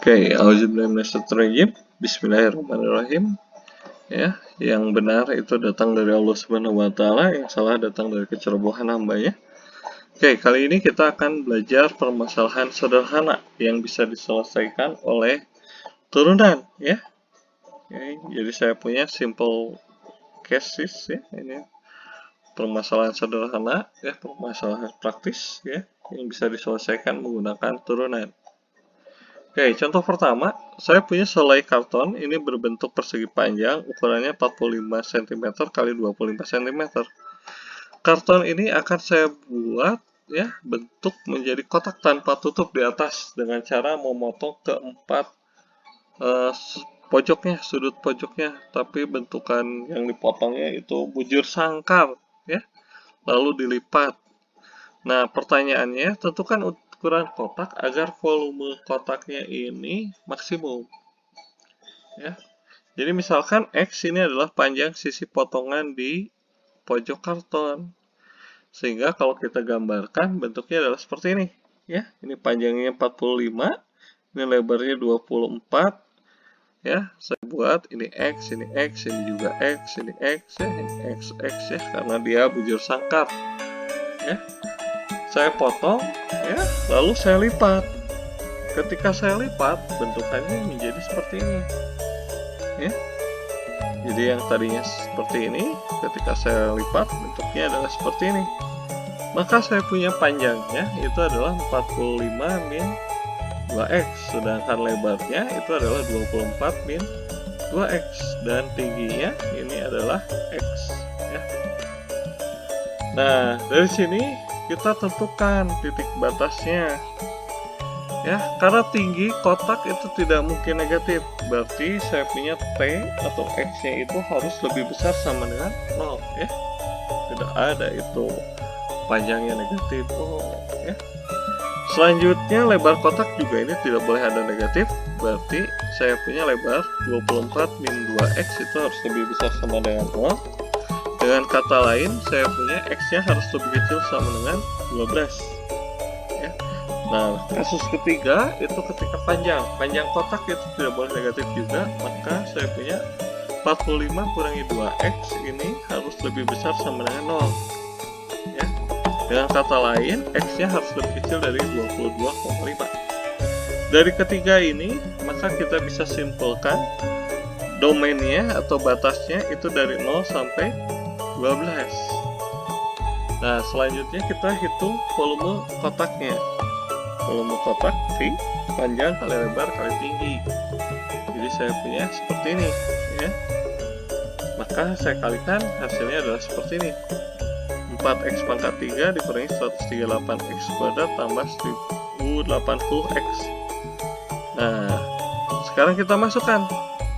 Oke, auzubillahi Bismillahirrahmanirrahim. Ya, yang benar itu datang dari Allah Subhanahu wa taala, yang salah datang dari kecerobohan hambanya. Oke, kali ini kita akan belajar permasalahan sederhana yang bisa diselesaikan oleh turunan, ya. Oke, jadi saya punya simple cases, ya. Ini permasalahan sederhana, ya, permasalahan praktis, ya, yang bisa diselesaikan menggunakan turunan. Oke, contoh pertama, saya punya selai karton, ini berbentuk persegi panjang, ukurannya 45 cm kali 25 cm. Karton ini akan saya buat ya bentuk menjadi kotak tanpa tutup di atas dengan cara memotong keempat pojoknya, sudut pojoknya, tapi bentukan yang dipotongnya itu bujur sangkar, ya, lalu dilipat. Nah, pertanyaannya, tentukan ukuran kotak agar volume kotaknya ini maksimum. Ya. Jadi misalkan X ini adalah panjang sisi potongan di pojok karton. Sehingga kalau kita gambarkan bentuknya adalah seperti ini. Ya, ini panjangnya 45, ini lebarnya 24. Ya, saya buat ini X, ini X, ini juga X, ini X, ya, ini X, X ya, karena dia bujur sangkar. Ya. Saya potong, ya, lalu saya lipat. Ketika saya lipat, bentukannya menjadi seperti ini. Ya. Jadi yang tadinya seperti ini, ketika saya lipat, bentuknya adalah seperti ini. Maka saya punya panjangnya itu adalah 45 min 2x, sedangkan lebarnya itu adalah 24 min 2x, dan tingginya ini adalah x. Ya. Nah, dari sini kita tentukan titik batasnya, ya, karena tinggi kotak itu tidak mungkin negatif, berarti saya punya T atau X-nya itu harus lebih besar sama dengan 0, ya, tidak ada itu panjangnya negatif. Ya. Selanjutnya lebar kotak juga ini tidak boleh ada negatif, berarti saya punya lebar 24 min 2x itu harus lebih besar sama dengan 0. Dengan kata lain, saya punya X-nya harus lebih kecil sama dengan 12. Ya. Nah, kasus ketiga itu ketika panjang kotak itu tidak boleh negatif juga, maka saya punya 45 kurangi 2X ini harus lebih besar sama dengan 0. Ya. Dengan kata lain, X-nya harus lebih kecil dari 22,5. Dari ketiga ini, maka kita bisa simpulkan domainnya atau batasnya itu dari 0 sampai 12. Nah, selanjutnya kita hitung volume kotaknya. Volume kotak V, panjang kali lebar kali tinggi. Jadi saya punya seperti ini, ya. Maka saya kalikan, hasilnya adalah seperti ini. 4x pangkat 3 dikurangi 138x kuadrat tambah 1080x. Nah, sekarang kita masukkan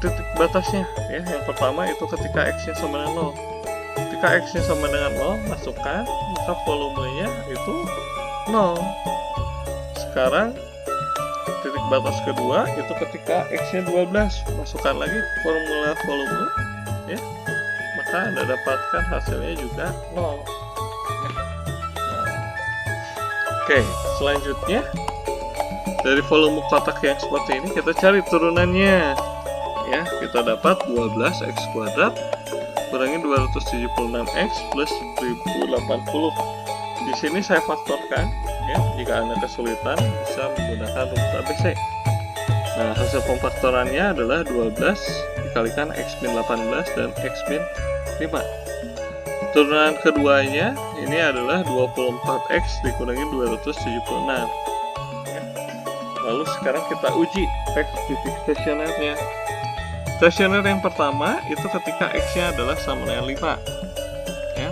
titik batasnya, ya. Yang pertama itu ketika x-nya sama dengan 0. Ketika X-nya sama dengan 0, masukkan, maka volumenya itu 0. Sekarang, titik batas kedua itu ketika X-nya 12, masukkan lagi formula volume, ya, maka Anda dapatkan hasilnya juga 0. Ya. Oke, selanjutnya, dari volume kotak yang seperti ini, kita cari turunannya. Ya, kita dapat 12x kuadrat kurangi 276x plus 1080. Di sini saya faktorkan, ya. Jika Anda kesulitan bisa menggunakan rumus ABC. Nah, hasil pemfaktorannya adalah 12 dikalikan x min 18 dan x min 5. Turunan keduanya ini adalah 24x dikurangi 276. Ya. Lalu sekarang kita uji titik stasionernya. Stasioner yang pertama itu ketika X-nya adalah sama dengan 5. Ya.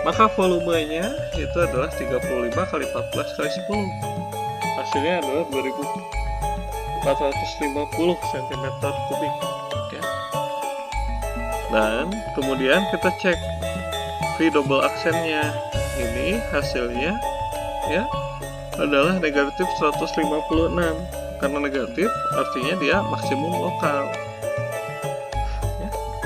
Maka volumenya itu adalah 35 kali 14 kali 10. Hasilnya adalah 2450 cm3. Ya. Dan kemudian kita cek V double aksennya. Ini hasilnya, ya, adalah negatif 156. Karena negatif artinya dia maksimum lokal.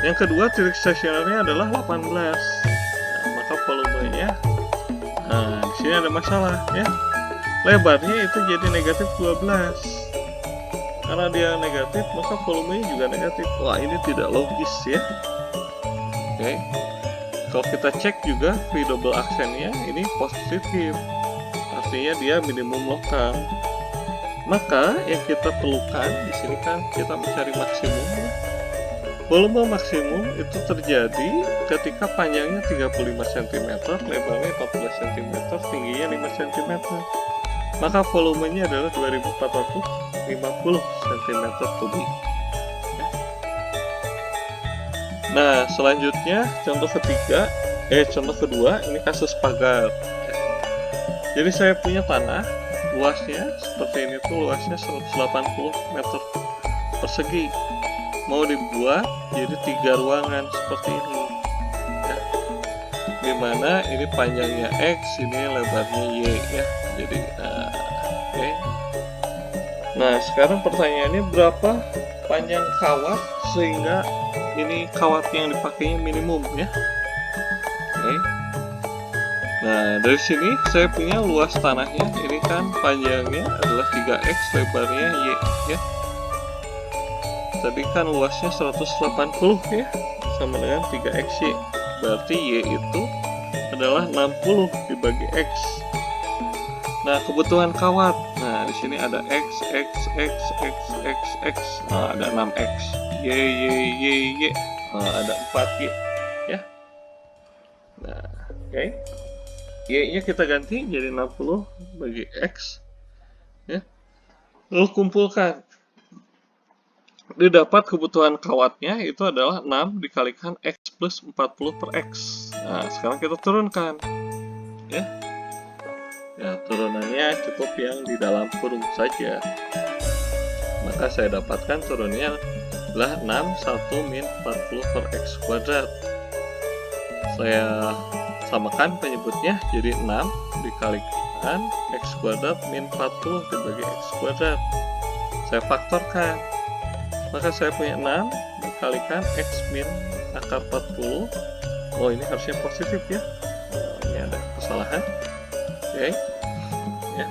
Yang kedua, titik stasionernya adalah 18. Nah, maka volumenya, nah, di sini ada masalah, ya. Lebarnya itu jadi negatif 12. Karena dia negatif, maka volumenya juga negatif. Wah, ini tidak logis ya. Oke. Kalau kita cek juga V double aksennya ini positif. Artinya dia minimum lokal. Maka yang kita perlukan di sini kan kita mencari maksimum. Volume maksimum itu terjadi ketika panjangnya 35 cm, lebarnya 14 cm, tingginya 5 cm. Maka volumenya adalah 2450 cm3. Nah, selanjutnya contoh kedua ini kasus pagar. Jadi saya punya tanah, luasnya seperti ini tuh, luasnya 180 meter persegi. Mau dibuat jadi 3 ruangan seperti ini. Ya. Dimana ini panjangnya X, ini lebarnya Y ya. Jadi, oke. Nah, sekarang pertanyaannya berapa panjang kawat sehingga ini kawat yang dipakainya minimum ya. Oke. Nah, dari sini saya punya luas tanahnya, ini kan panjangnya adalah 3x, lebarnya Y ya. Tadi kan luasnya 180 ya, sama dengan 3xy. Berarti Y itu adalah 60 dibagi X. Nah, kebutuhan kawat. Nah, di sini ada X. Nah, ada 6x. Y. Nah, ada 4y ya. Nah, oke. Y-nya kita ganti jadi 60 bagi X ya. Lalu kumpulkan. Didapat kebutuhan kawatnya itu adalah 6 dikalikan X plus 40 per X. Nah, sekarang kita turunkan ya. Ya, turunannya cukup yang di dalam kurung saja. Maka saya dapatkan turunnya adalah 61 min 40 per X kuadrat. Saya samakan penyebutnya jadi 6 dikalikan X kuadrat min 40 dibagi X kuadrat. Saya faktorkan. Maka saya punya 6 dikalikan X min akar 40. Oh, ini harusnya positif ya. Ini ada kesalahan. Oke. Ya.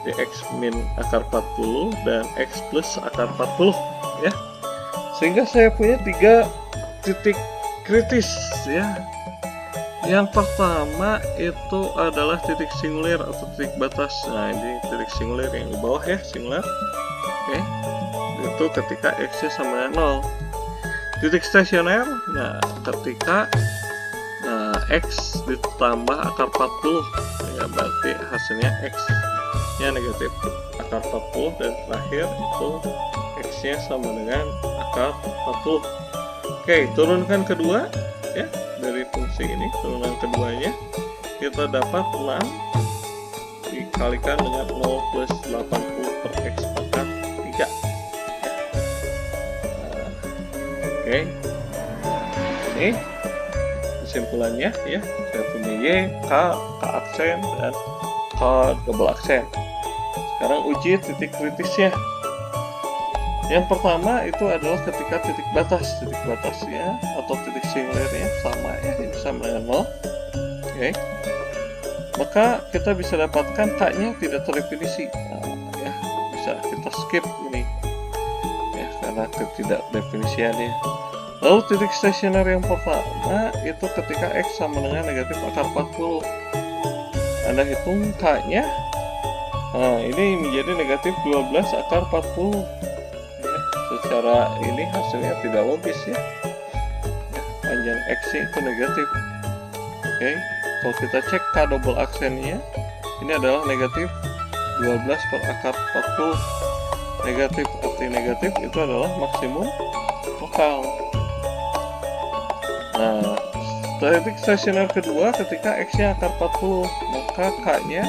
Di X min akar 40 dan X plus akar 40 ya. Sehingga saya punya 3 titik kritis ya. Yang pertama itu adalah titik singulir atau titik batas. Nah, ini titik singulir yang di bawah ya, singular. Oke. Itu ketika X-nya sama dengan 0. Titik stasioner, nah ketika X ditambah akar 40 ya, berarti hasilnya X-nya negatif akar 40, dan terakhir itu X-nya sama dengan akar 40. Oke, turunkan kedua ya, dari fungsi ini, turunan keduanya kita dapat 6 dikalikan dengan 0 plus 80 per X pangkat 3. Oke, ini kesimpulannya ya, saya punya Y, K aksen, dan K double aksen. Sekarang uji titik kritisnya. Yang pertama itu adalah ketika titik batasnya atau titik singulernya sama ya, ini sama dengan 0. Oke. Maka kita bisa dapatkan K-nya tidak terdefinisi. Nah, ya, bisa kita skip ini ya, karena ketidakdefinisiannya. Lalu titik stasioner yang pertama itu ketika X sama dengan negatif akar 40. Anda hitung K-nya. Nah, ini menjadi negatif 12 akar 40. Ya, secara ini hasilnya tidak logis ya. Panjang X-nya itu negatif. Oke, kalau kita cek K double aksennya, ini adalah negatif 12 per akar 40. Negatif, arti negatif itu adalah maksimum lokal. Nah, titik stasioner kedua ketika X-nya akar 40, maka K-nya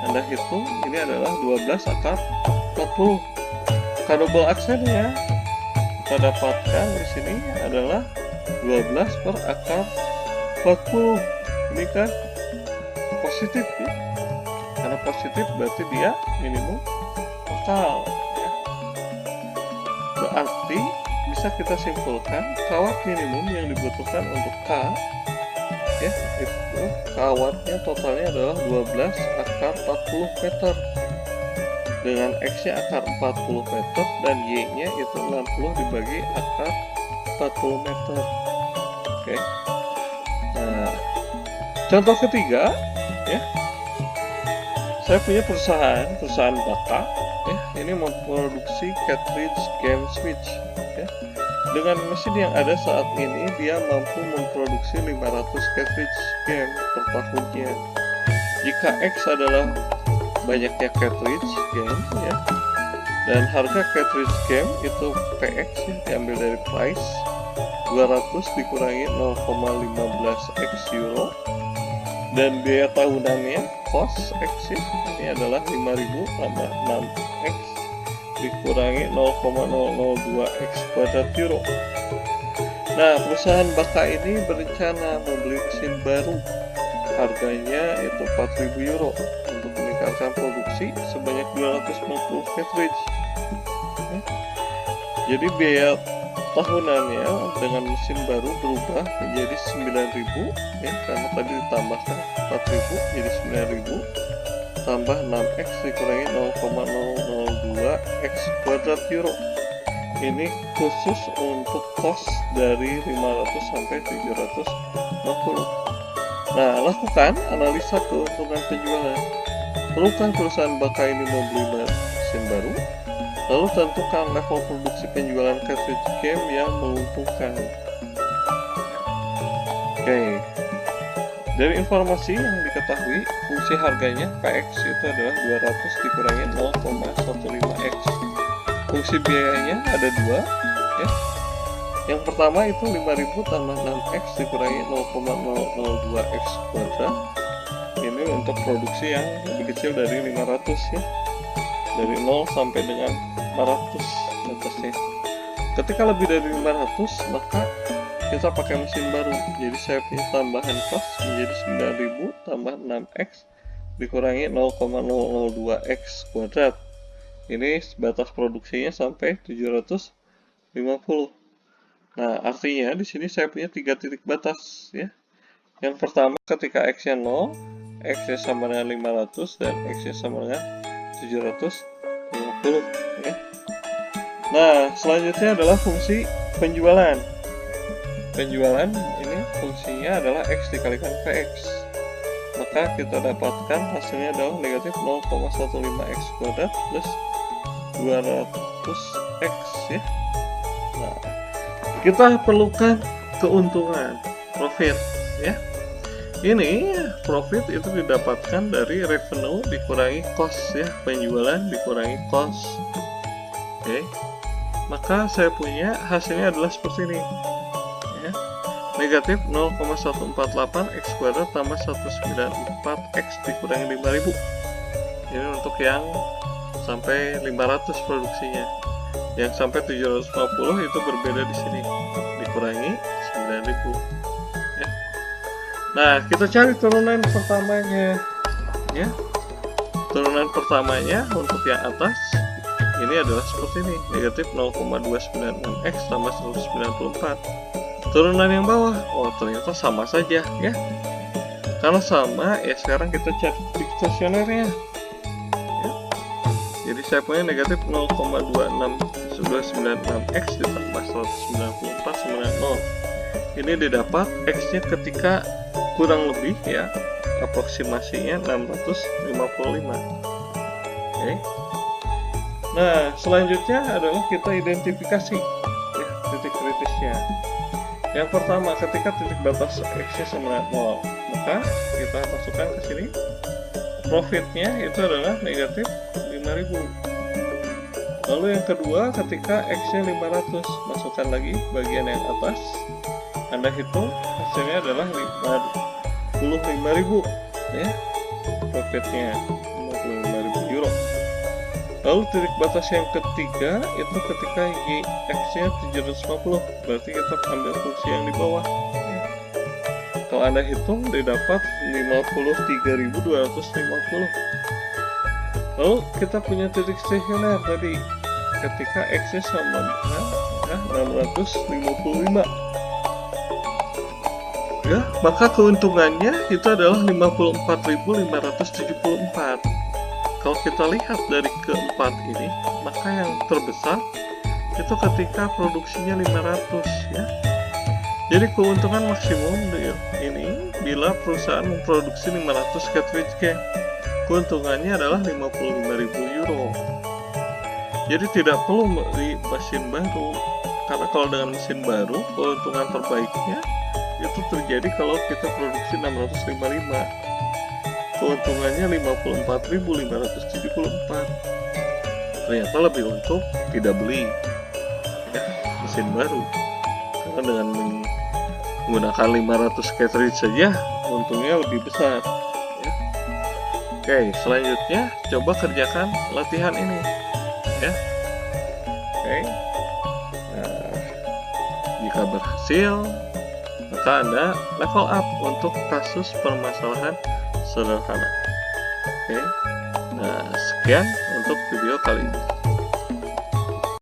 Anda hitung ini adalah 12 akar 40. K double aksennya kita dapatkan di sini adalah 12 per akar 40. Ini kan positif ya. Karena positif berarti dia minimum lokal ya. Berarti bisa kita simpulkan kawat minimum yang dibutuhkan untuk K ya, itu kawatnya totalnya adalah 12 akar 40 meter. dengan X-nya akar 40 meter dan Y-nya itu 60 dibagi akar 40 meter. Oke. Nah, contoh ketiga, ya, saya punya perusahaan Baka, ya, ini memproduksi cartridge game Switch, ya. Dengan mesin yang ada saat ini, dia mampu memproduksi 500 cartridge game per tahunnya. Jika X adalah banyaknya cartridge game, ya, dan harga cartridge game itu PX, ya, diambil dari price 200 dikurangi 0,15 X euro, dan biaya tahunannya cost X ini adalah 5.000 tambah 6 X dikurangi 0,002 X kuadrat euro. Nah, perusahaan Baka ini berencana membeli mesin baru, harganya itu 4.000 euro untuk meningkatkan produksi sebanyak 250 cartridge. Jadi biaya tahunannya dengan mesin baru berubah menjadi 9.000, ya, karena tadi ditambahkan 4.000 jadi 9.000 tambah 6x dikurangi 0,002 x kuadrat euro. Ini khusus untuk cost dari 500 sampai 750. Nah, lakukan analisa keuntungan penjualan. Perlukah perusahaan Baka ini membeli mesin baru? Lalu tentukan level produksi penjualan cartridge game yang menguntungkan. Oke. Dari informasi yang diketahui, fungsi harganya PX itu adalah 200 dikurangi 0,15x. Fungsi biayanya ada dua, ya. Yang pertama itu 5.000 tambah 6x dikurangi 0,002x kuadrat. Ini untuk produksi yang lebih kecil dari 500, ya. Dari 0 sampai dengan 500 batasnya. Ketika lebih dari 500, maka kita pakai mesin baru. Jadi saya punya tambahan cost menjadi 9.000 tambah 6x dikurangi 0,002x kuadrat. Ini batas produksinya sampai 750. Nah, artinya di sini saya punya 3 titik batas, ya. Yang pertama ketika x-nya 0, x-nya sama dengan 500 dan x-nya sama dengan 750, ya. Nah, selanjutnya adalah fungsi penjualan. Penjualan ini fungsinya adalah X dikalikan PX. Maka kita dapatkan hasilnya adalah negatif 0,15x kuadrat plus 200x, ya. Nah, kita perlukan keuntungan, profit, ya. Ini profit itu didapatkan dari revenue dikurangi cost, ya. Penjualan dikurangi cost. Oke. Maka saya punya hasilnya adalah seperti ini. Negatif 0,148 x kuadrat tambah 194 x dikurangi 5.000. Ini untuk yang sampai 500 produksinya. Yang sampai 750 itu berbeda di sini, dikurangi 9.000, ya. Nah, kita cari turunan pertamanya, ya. Turunan pertamanya untuk yang atas ini adalah seperti ini, negatif 0,296 x tambah 194. Turunan yang bawah, oh ternyata sama saja, ya. Karena sama, ya sekarang kita cari titik stasionernya, ya. Jadi saya punya negatif 0,296x ditambah 194 sama dengan 0. Ini didapat x-nya ketika kurang lebih, ya, aproksimasinya 655. Oke. Nah, selanjutnya adalah kita identifikasi, ya, titik kritisnya. Yang pertama, ketika titik batas X-nya sama dengan 0, maka kita masukkan ke sini. Profitnya itu adalah negatif 5.000. Lalu yang kedua, ketika X-nya 500, masukkan lagi bagian yang atas. Anda hitung, hasilnya adalah 55.000, ya. Profitnya 55.000 euro. Lalu titik batas yang ketiga itu ketika X-nya 750, berarti kita ambil fungsi yang di bawah. Kalau Anda hitung, didapat 53.250. Lalu kita punya titik stasioner tadi ketika X-nya sama dengan 655. Ya, maka keuntungannya itu adalah 54.574. kalau kita lihat dari keempat ini, maka yang terbesar itu ketika produksinya 500 ya. Jadi keuntungan maksimum ini bila perusahaan memproduksi 500 cartridge game. Keuntungannya adalah 55.000 euro. Jadi tidak perlu beli mesin baru. Karena kalau dengan mesin baru, keuntungan terbaiknya itu terjadi kalau kita produksi 655. Keuntungannya 54.574. Ternyata lebih untung tidak beli ya, mesin baru. Karena dengan menggunakan 500 cartridge saja untungnya lebih besar ya. Oke, selanjutnya coba kerjakan latihan ini ya. Oke, nah, jika berhasil maka Anda level up untuk kasus permasalahan sederhana. Oke, nah sekian untuk video kali ini.